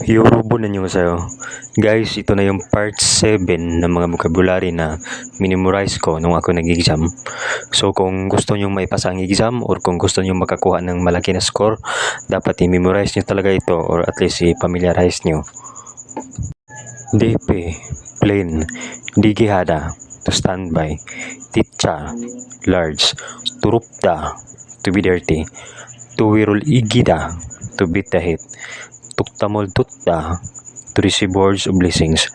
Yorubo na nyo sa'yo. Guys, ito na yung part 7 ng mga vocabulary na minimorize ko nung ako nag-exam. So, kung gusto nyo maipasa ang exam or kung gusto nyo makakuha ng malaki na score, dapat i-memorize nyo talaga ito or at least i-familiarize nyo. DP, plain. Digihada, to stand by. Titsa, large. Turupda, to be dirty. Tuwirul igida, to beat the heat. Tuktamol tutta, to receive words of blessings.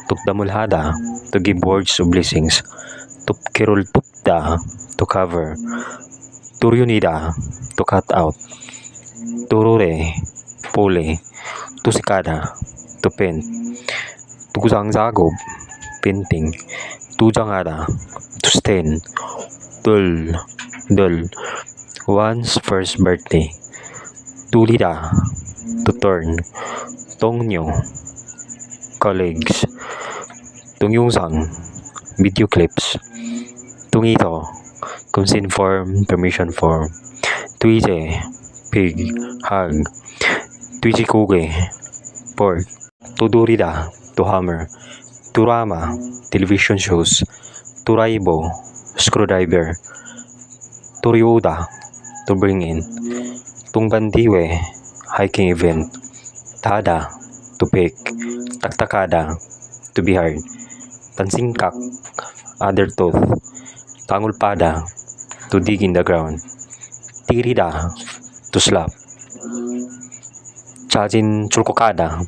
Tukdamol hada, to give words of blessings. Tupkirul tupda, to cover. Turyunida, to cut out. Turure, pole. Tusikada, to paint. Tugzangzagob, painting. Tujangada, to stain. Dul, dul. One's first birthday. Tulida, to turn. Tongnyo, colleagues. Tungyungsang, video clips. Tungito, consent form, permission form. Tuije, pig, hug. Tuijikuge, pork. Tudurida, to hammer. Turama, television shows. Turaibo, screwdriver. Turyuda, to bring in. Tungbandiwe, hiking event. Tada, to pick. Taktakada, to be hard. Tansingkak, other tooth. Tangulpada, to dig in the ground. Tirida, to slap. Chajin chulkokada,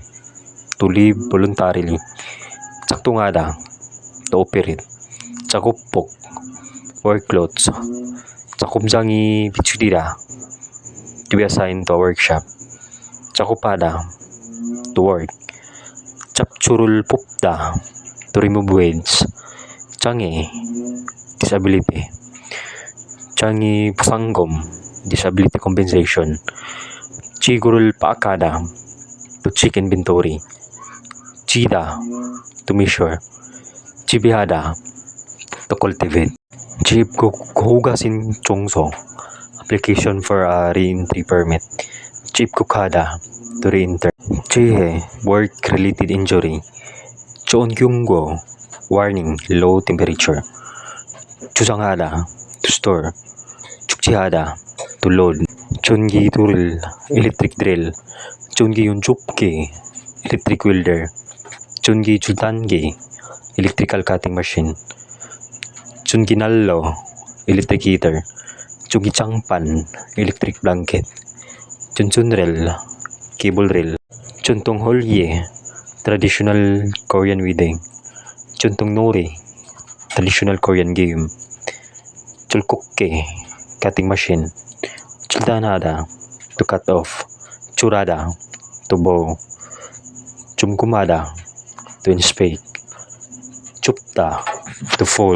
to live voluntarily. Chaktungada, to operate. Chakupok, work clothes. Chakumjangi bichudira, to be assigned to a workshop. Chakupada, to work. Chapchurul pupda, to remove weights. Changi, disability. Changi pasanggom, disability compensation. Chigurul paakada, to check inventory. Chida, to measure. Chibihada, to cultivate. Chib kuhugasin chongso, application for a re-entry permit. Chib kukada, to re-enter. Chihe, work-related injury. Chongyunggo, warning, low temperature. Chusangada, to store. Chukchihada, to load. Chongi turil, electric drill. Chongi yunchupki, electric welder. Chongi chutangi, electrical cutting machine. Chongi nallo, electric heater. Chongi changpan, electric blanket. Chunchunrel, cable rail. Chuntong holye, traditional Korean wedding. Chuntong nori, traditional Korean game. Chulkokke, cutting machine. Chuldanada, to cut off. Churada, to bow. Chumkumada, to inspect. Chupta, to fold.